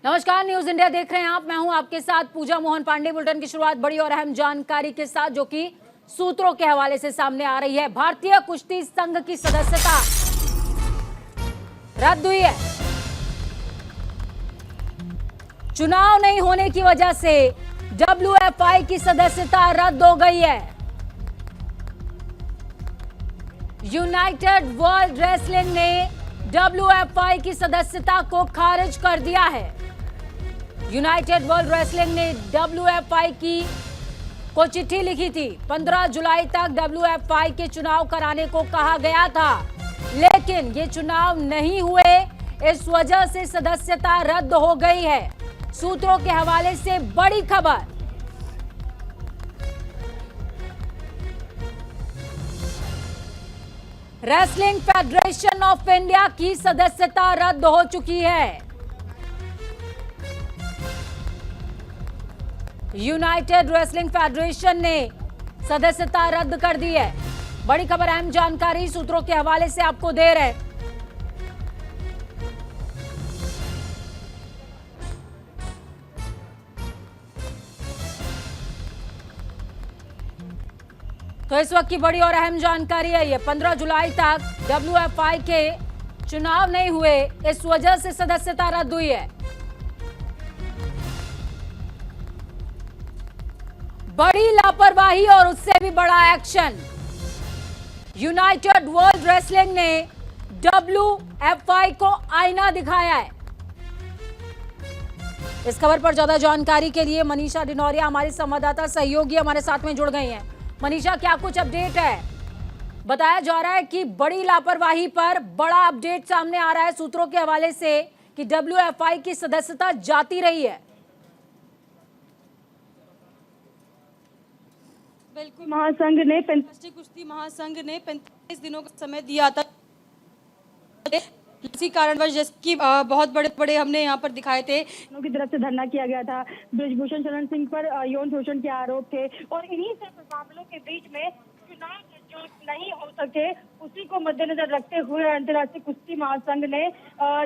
नमस्कार, news India देख रहे हैं आप। मैं हूं आपके साथ पूजा मोहन पांडे। बुलेटिन की शुरुआत बड़ी और अहम जानकारी के साथ जो कि सूत्रों के हवाले से सामने आ रही है। भारतीय कुश्ती संघ की सदस्यता रद्द हुई है। चुनाव नहीं होने की वजह से WFI की सदस्यता रद्द हो गई है। यूनाइटेड वर्ल्ड रेसलिंग ने WFI की सदस्यता को खारिज कर दिया है। यूनाइटेड वर्ल्ड रेसलिंग ने WFI को चिट्ठी लिखी थी। 15 जुलाई तक WFI के चुनाव कराने को कहा गया था, लेकिन ये चुनाव नहीं हुए। इस वजह से सदस्यता रद्द हो गई है। सूत्रों के हवाले से बड़ी खबर। रेसलिंग फेडरेशन ऑफ इंडिया की सदस्यता रद्द हो चुकी है। यूनाइटेड रेसलिंग फेडरेशन ने सदस्यता रद्द कर दी है। बड़ी खबर, अहम जानकारी सूत्रों के हवाले से आपको दे रहे हैं। तो इस वक्त की बड़ी और अहम जानकारी है ये। 15 जुलाई तक WFI के चुनाव नहीं हुए, इस वजह से सदस्यता रद्द हुई है। बड़ी लापरवाही और उससे भी बड़ा एक्शन। यूनाइटेड वर्ल्ड रेसलिंग ने WFI को आईना दिखाया है। इस खबर पर ज्यादा जानकारी के लिए मनीषा डिनोरिया हमारी संवाददाता सहयोगी हमारे साथ में जुड़ गई हैं। मनीषा, क्या कुछ अपडेट है? बताया जा रहा है कि बड़ी लापरवाही पर बड़ा अपडेट सामने आ रहा है सूत्रों के हवाले से कि WFI की सदस्यता जाती रही है। बिल्कुल, महासंघ ने राष्ट्रीय कुश्ती महासंघ ने 45 दिनों का समय दिया था। इसी कारणवश जैसे बहुत बड़े बड़े हमने यहाँ पर दिखाए थे की तरफ से धरना किया गया था। ब्रिजभूषण शरण सिंह पर यौन शोषण के आरोप थे और इन्हीं सब मामलों के बीच में चुनाव जो नहीं हो सके उसी को मद्देनजर रखते हुए अंतर्राष्ट्रीय कुश्ती महासंघ ने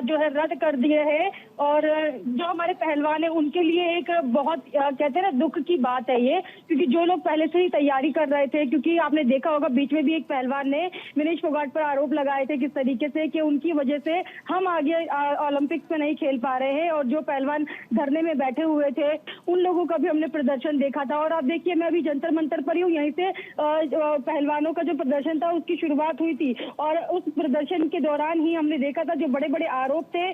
जो है रद्द कर दिए हैं। और जो हमारे पहलवान है उनके लिए एक बहुत कहते हैं ना दुख की बात है ये, क्योंकि जो लोग पहले से ही तैयारी कर रहे थे, क्योंकि आपने देखा होगा बीच में भी एक पहलवान ने विनेश फोगाट पर आरोप लगाए थे किस तरीके से कि उनकी वजह से हम आगे ओलंपिक्स में नहीं खेल पा रहे हैं। और जो पहलवान धरने में बैठे हुए थे उन लोगों का भी हमने प्रदर्शन देखा था। और आप देखिए, मैं अभी जंतर मंतर पर ही हूँ। यहीं से पहलवानों का जो प्रदर्शन था उसकी शुरुआत हुई थी और उस प्रदर्शन के दौरान ही हमने देखा था जो बड़े बड़े आरोप थे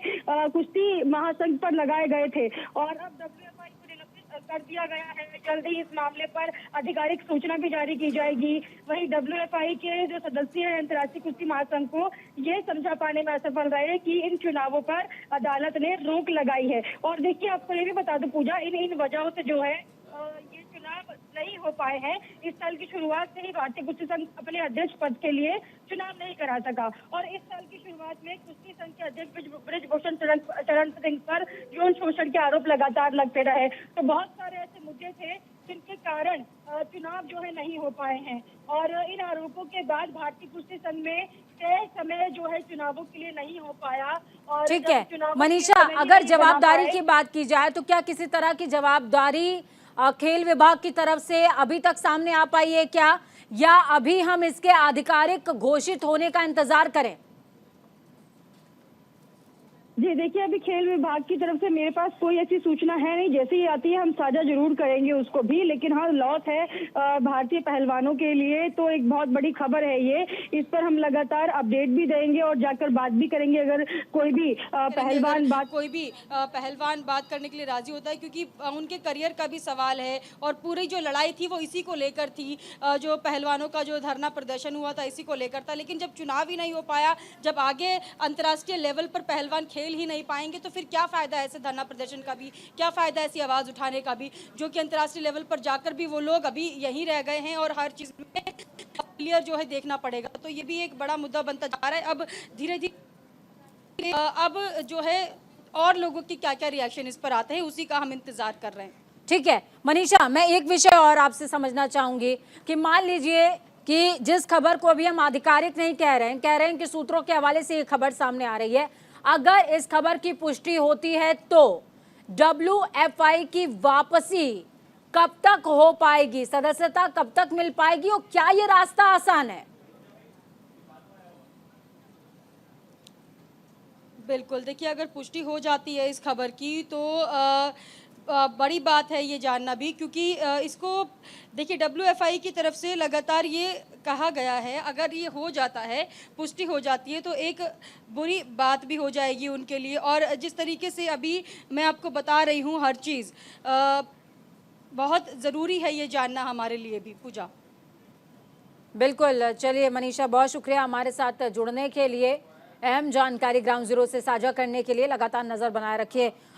कुश्ती महासंघ पर लगाए गए थे। और अब WFI को निलंबित कर दिया गया है। जल्द ही इस मामले पर आधिकारिक सूचना भी जारी की जाएगी। वहीं WFI के जो सदस्य हैं अंतर्राष्ट्रीय कुश्ती महासंघ को ये समझा पाने में असफल रहे कि इन चुनावों पर अदालत ने रोक लगाई है। और देखिए, आपको ये भी बता दूं पूजा, इन वजहों से जो है ये चुनाव नहीं हो पाए हैं। इस साल की शुरुआत से ही भारतीय कुश्ती संघ अपने अध्यक्ष पद के लिए चुनाव नहीं करा सका। और इस साल की शुरुआत में कुश्ती संघ के अध्यक्ष ब्रिजभूषण शरण सिंह पर यौन शोषण के आरोप लगातार लगते रहे। तो बहुत सारे ऐसे मुद्दे थे जिनके कारण चुनाव जो है नहीं हो पाए हैं। और इन आरोपों के बाद भारतीय कुश्ती संघ में तय समय जो है चुनावों के लिए नहीं हो पाया। और ठीक है मनीषा, अगर जवाबदारी की बात की जाए तो क्या किसी तरह की जवाबदारी खेल विभाग की तरफ से अभी तक सामने आ पाई है क्या, या अभी हम इसके आधिकारिक घोषित होने का इंतजार करें? जी देखिए, अभी खेल विभाग की तरफ से मेरे पास कोई ऐसी सूचना है नहीं। जैसे ही आती है हम साझा जरूर करेंगे उसको भी। लेकिन हाँ, लॉस है भारतीय पहलवानों के लिए, तो एक बहुत बड़ी खबर है ये। इस पर हम लगातार अपडेट भी देंगे और जाकर बात भी करेंगे अगर कोई भी पहलवान बात करने के लिए राजी होता है, क्योंकि उनके करियर का भी सवाल है। और पूरी जो लड़ाई थी वो इसी को लेकर थी। जो पहलवानों का जो धरना प्रदर्शन हुआ था इसी को लेकर था। लेकिन जब चुनाव ही नहीं हो पाया, जब आगे अंतर्राष्ट्रीय लेवल पर पहलवान खेल ही नहीं पाएंगे, तो फिर क्या फायदा है ऐसे धरना प्रदर्शन का भी, क्या फायदा है ऐसी आवाज उठाने का भी, जो कि अंतर्राष्ट्रीय लेवल पर जाकर भी वो लोग अभी यहीं रह गए हैं और हर चीज में क्लियर जो है देखना पड़ेगा। तो ये भी एक बड़ा मुद्दा बनता जा रहा है। अब धीरे धीरे अब जो है और लोगों की क्या क्या रिएक्शन इस पर आते हैं उसी का हम इंतजार कर रहे हैं। ठीक है मनीषा, मैं एक विषय और आपसे समझना चाहूंगी कि मान लीजिए कि जिस खबर को अभी हम आधिकारिक नहीं कह रहे हैं कि सूत्रों के हवाले से ये खबर सामने आ रही है, अगर इस खबर की पुष्टि होती है तो WFI की वापसी कब तक हो पाएगी, सदस्यता कब तक मिल पाएगी और क्या ये रास्ता आसान है? बिल्कुल, देखिए अगर पुष्टि हो जाती है इस खबर की तो बड़ी बात है ये जानना भी, क्योंकि इसको देखिए WFI की तरफ से लगातार ये कहा गया है, अगर ये हो जाता है, पुष्टि हो जाती है तो एक बुरी बात भी हो जाएगी उनके लिए। और जिस तरीके से अभी मैं आपको बता रही हूँ हर चीज़, बहुत ज़रूरी है ये जानना हमारे लिए भी। पूजा। बिल्कुल, चलिए मनीषा, बहुत शुक्रिया हमारे साथ जुड़ने के लिए, अहम जानकारी ग्राउंड जीरो से साझा करने के लिए। लगातार नजर बनाए रखिए